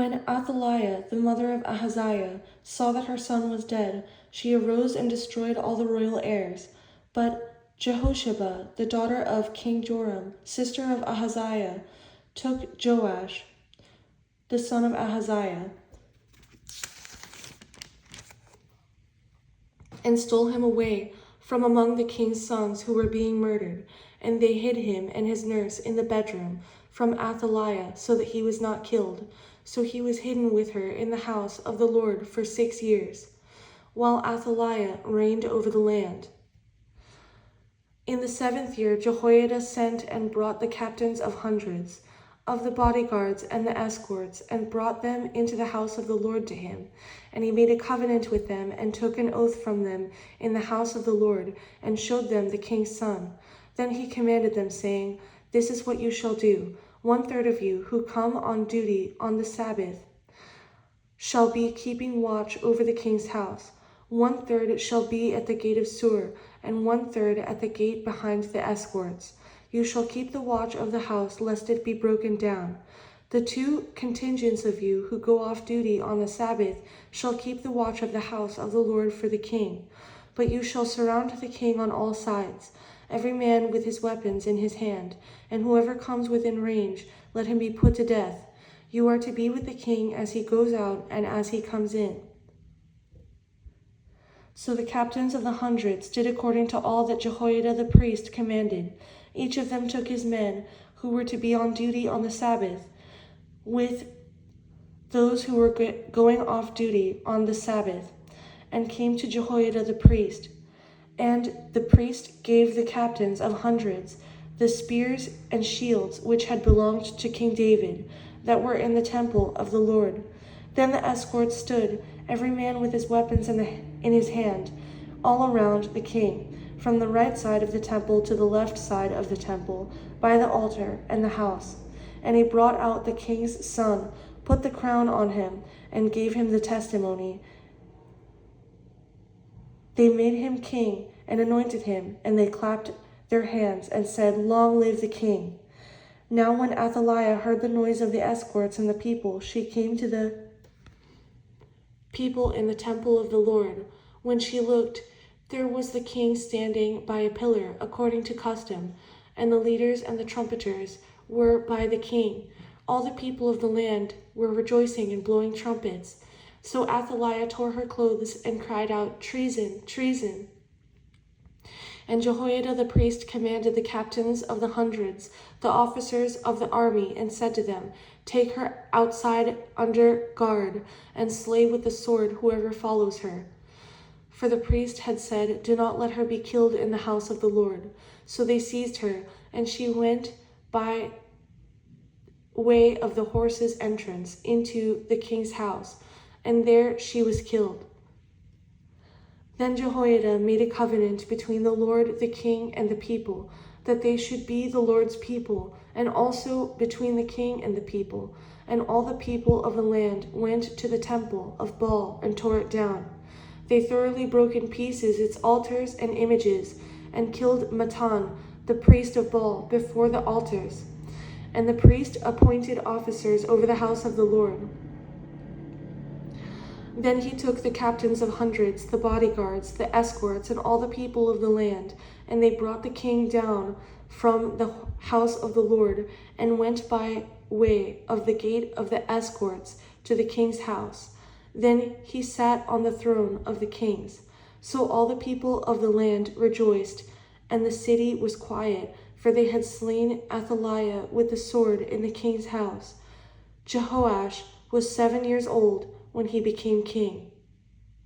When Athaliah, the mother of Ahaziah, saw that her son was dead, she arose and destroyed all the royal heirs. But Jehosheba, the daughter of King Joram, sister of Ahaziah, took Joash, the son of Ahaziah, and stole him away from among the king's sons who were being murdered, and they hid him and his nurse in the bedroom from Athaliah, so that he was not killed. So he was hidden with her in the house of the Lord for 6 years, while Athaliah reigned over the land. In the 7th year, Jehoiada sent and brought the captains of hundreds, of the bodyguards and the escorts, and brought them into the house of the Lord to him. And he made a covenant with them, and took an oath from them in the house of the Lord, and showed them the king's son. Then he commanded them, saying, "This is what you shall do. 1/3 of you who come on duty on the Sabbath shall be keeping watch over the king's house. 1/3 shall be at the gate of Sur, and 1/3 at the gate behind the escorts. You shall keep the watch of the house, lest it be broken down. The 2 contingents of you who go off duty on the Sabbath shall keep the watch of the house of the Lord for the king. But you shall surround the king on all sides, every man with his weapons in his hand, and whoever comes within range, let him be put to death. You are to be with the king as he goes out and as he comes in." So the captains of the hundreds did according to all that Jehoiada the priest commanded. Each of them took his men who were to be on duty on the Sabbath, with those who were going off duty on the Sabbath, and came to Jehoiada the priest. And the priest gave the captains of hundreds the spears and shields which had belonged to King David, that were in the temple of the Lord. Then the escorts stood, every man with his weapons in his hand, all around the king, from the right side of the temple to the left side of the temple, by the altar and the house. And he brought out the king's son, put the crown on him, and gave him the testimony. They made him king and anointed him, and they clapped their hands and said, "Long live the king." Now when Athaliah heard the noise of the escorts and the people, she came to the people in the temple of the Lord. When she looked, there was the king standing by a pillar, according to custom, and the leaders and the trumpeters were by the king. All the people of the land were rejoicing and blowing trumpets. So Athaliah tore her clothes and cried out, "Treason, treason!" And Jehoiada the priest commanded the captains of the hundreds, the officers of the army, and said to them, "Take her outside under guard, and slay with the sword whoever follows her." For the priest had said, "Do not let her be killed in the house of the Lord." So they seized her, and she went by way of the horses' entrance into the king's house, and there she was killed. Then Jehoiada made a covenant between the Lord, the king, and the people, that they should be the Lord's people, and also between the king and the people. And all the people of the land went to the temple of Baal and tore it down. They thoroughly broke in pieces its altars and images, and killed Matan, the priest of Baal, before the altars. And the priest appointed officers over the house of the Lord. Then he took the captains of hundreds, the bodyguards, the escorts, and all the people of the land, and they brought the king down from the house of the Lord, and went by way of the gate of the escorts to the king's house. Then he sat on the throne of the kings. So all the people of the land rejoiced, and the city was quiet, for they had slain Athaliah with the sword in the king's house. Jehoash was 7 years old when he became king.